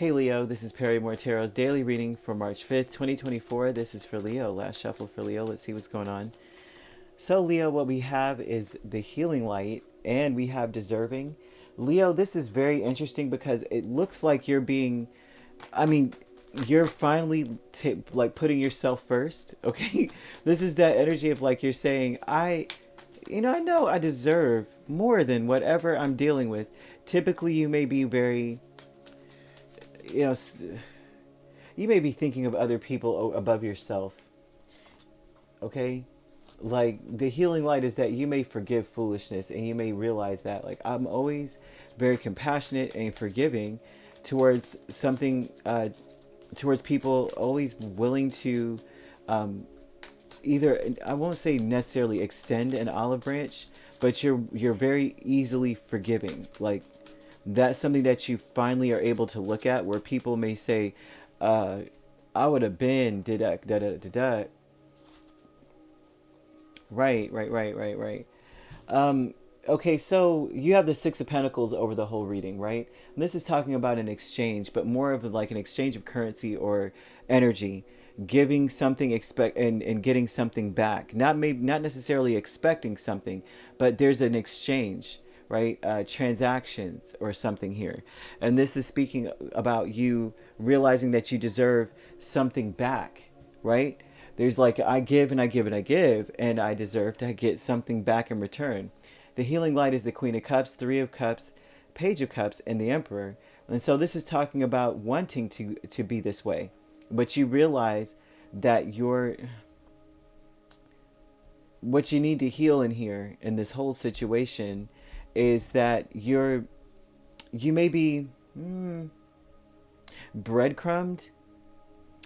Hey Leo, this is Perrymore Tarot's daily reading for March 5th, 2024. This is for Leo. Last shuffle for Leo. Let's see what's going on. So, Leo, what we have is the healing light and we have deserving. Leo, this is very interesting because it looks like you're being, I mean, you're finally like putting yourself first. Okay. This is that energy of like you're saying, I know I deserve more than whatever I'm dealing with. Typically, you may be very, you know, you may be thinking of other people above yourself. Okay, like the healing light is that you may forgive foolishness and you may realize that like I'm always very compassionate and forgiving towards something, towards people, always willing to, um, either, I won't say necessarily extend an olive branch, but you're very easily forgiving. Like that's something that you finally are able to look at where people may say, uh, I would have been did that da da da da. Right. Okay, so you have the Six of Pentacles over the whole reading, right? And this is talking about an exchange, but more of like an exchange of currency or energy, giving something and getting something back. Not necessarily expecting something, but there's an exchange, right? Transactions or something here, and this is speaking about you realizing that you deserve something back, right? There's like I give and I give and I give, and I deserve to get something back in return. The healing light is the Queen of Cups, Three of Cups, Page of Cups, and the Emperor. And so this is talking about wanting to be this way, but you realize that what you need to heal in here in this whole situation is that you may be breadcrumbed,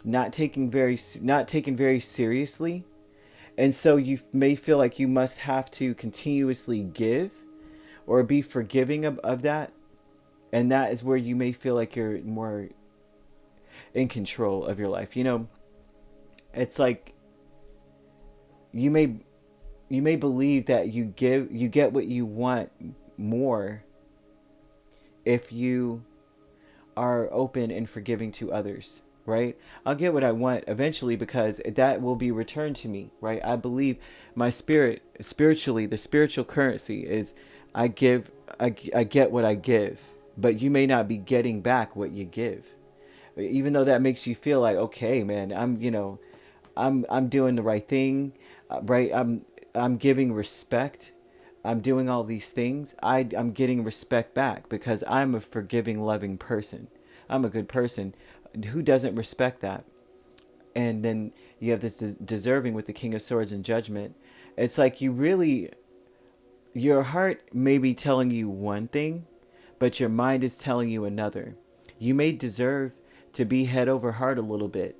not taken very seriously, and so you may feel like you must have to continuously give or be forgiving of that, and that is where you may feel like you're more in control of your life. It's like you may believe that you get what you want more if you are open and forgiving to others, right? I'll get what I want eventually because that will be returned to me, right? I believe my spirit, spiritually, the spiritual currency is I give, I get what I give, but you may not be getting back what you give. Even though that makes you feel like, okay, man, I'm doing the right thing, right? I'm giving respect. I'm doing all these things. I'm getting respect back because I'm a forgiving, loving person. I'm a good person. Who doesn't respect that? And then you have this deserving with the King of Swords and Judgment. It's like your heart may be telling you one thing, but your mind is telling you another. You may deserve to be head over heart a little bit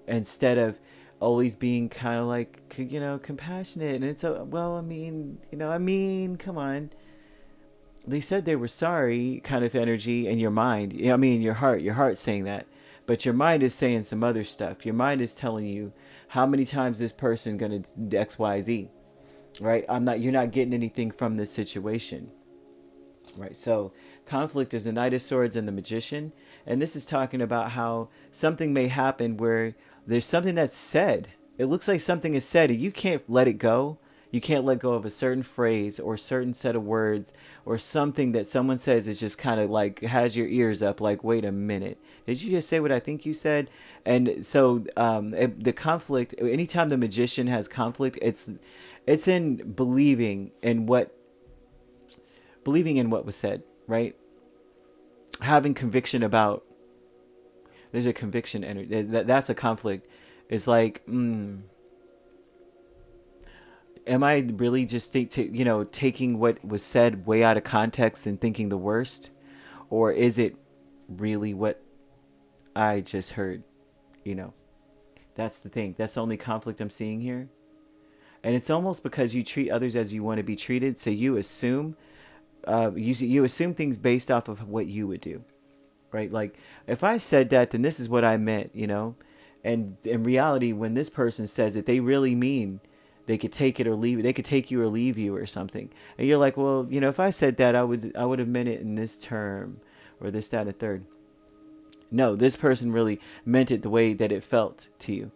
instead of always being kind of like, compassionate. And it's well, come on. They said they were sorry kind of energy in your mind. Your heart's saying that, but your mind is saying some other stuff. Your mind is telling you how many times this person gonna do XYZ, right? You're not getting anything from this situation. Right, so conflict is the Knight of Swords and the Magician, and this is talking about how something may happen where there's something that's said. It looks like something is said, and you can't let it go. You can't let go of a certain phrase or certain set of words or something that someone says is just kind of like has your ears up. Like, wait a minute, did you just say what I think you said? And so the conflict. Anytime the Magician has conflict, it's in believing in what was said, right? Having conviction about, there's a conviction energy. That's a conflict. It's like, am I really just taking what was said way out of context and thinking the worst? Or is it really what I just heard? That's the thing. That's the only conflict I'm seeing here. And it's almost because you treat others as you want to be treated. So you assume you assume things based off of what you would do, right? Like if I said that, then this is what I meant. And in reality, when this person says it, they really mean they could take it or leave it. They could take you or leave you or something. And you're like, well, if I said that, I would have meant it in this term or this, that, and a third. No, this person really meant it the way that it felt to you.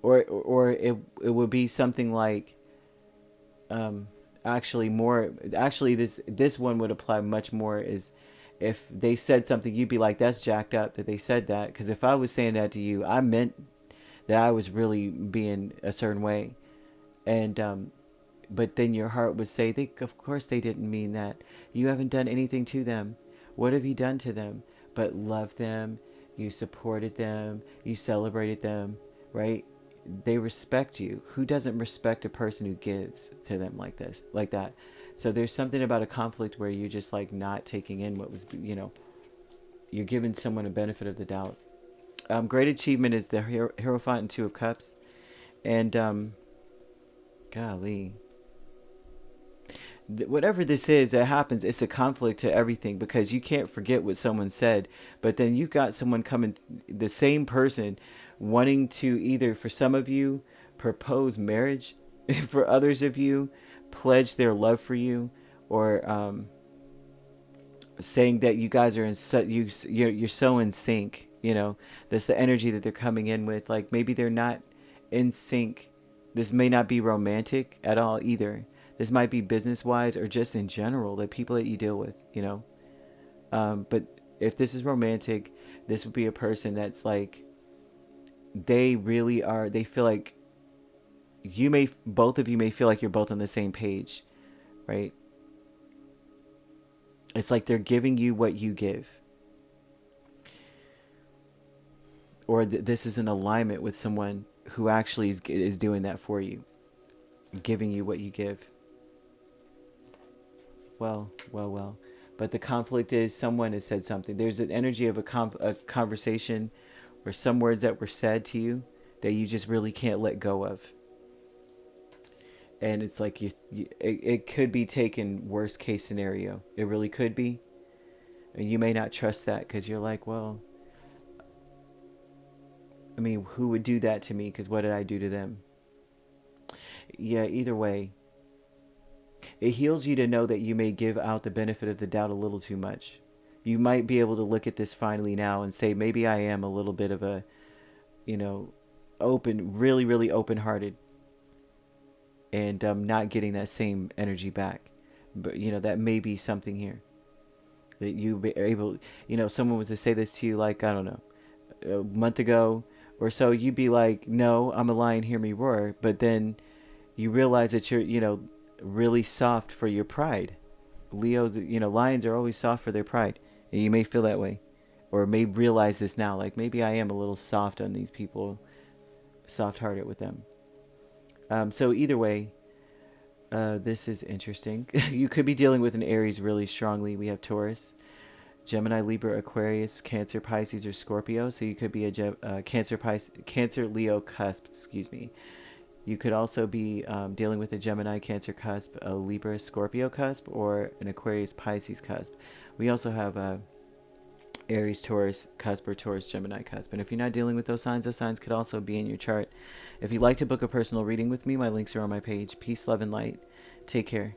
Or it would be something like, actually this one would apply much more, is if they said something, you'd be like, that's jacked up that they said that, because if I was saying that to you, I meant that I was really being a certain way. And but then your heart would say, they, of course they didn't mean that. You haven't done anything to them. What have you done to them but love them? You supported them, you celebrated them, right? They respect you. Who doesn't respect a person who gives to them like this, like that? So there's something about a conflict where you're just like not taking in what was, you're giving someone a benefit of the doubt. Great achievement is the Hierophant and Two of Cups. And golly, whatever this is that happens, it's a conflict to everything, because you can't forget what someone said, but then you've got someone coming, the same person, wanting to either, for some of you, propose marriage, for others of you, pledge their love for you, or saying that you guys are you're so in sync. That's the energy that they're coming in with. Like, maybe they're not in sync. This may not be romantic at all either. This might be business wise, or just in general, the people that you deal with, but if this is romantic, this would be a person that's like, they really are, they feel like both of you may feel like you're both on the same page, right? It's like they're giving you what you give, or this is in alignment with someone who actually is doing that for you, giving you what you give. Well. But the conflict is, someone has said something. There's an energy of a conversation, or some words that were said to you that you just really can't let go of. And it's like it could be taken worst case scenario. It really could be. And you may not trust that, because you're like, well, I mean, who would do that to me? Because what did I do to them? Yeah, either way, it heals you to know that you may give out the benefit of the doubt a little too much. You might be able to look at this finally now and say, maybe I am a little bit of a, really, really open-hearted, and not getting that same energy back. But, that may be something here. That you be able, someone was to say this to you, like, I don't know, a month ago or so, you'd be like, no, I'm a lion, hear me roar. But then you realize that you're, really soft for your pride. Leos, lions are always soft for their pride. And you may feel that way, or may realize this now, like, maybe I am a little soft on these people, soft-hearted with them. So either way, this is interesting. You could be dealing with an Aries really strongly. We have Taurus, Gemini, Libra, Aquarius, Cancer, Pisces, or Scorpio. So you could be a Cancer, Leo cusp, excuse me. You could also be dealing with a Gemini, Cancer cusp, a Libra, Scorpio cusp, or an Aquarius, Pisces cusp. We also have a Aries, Taurus cusp, or Taurus, Gemini cusp. And if you're not dealing with those signs could also be in your chart. If you'd like to book a personal reading with me, my links are on my page. Peace, love, and light. Take care.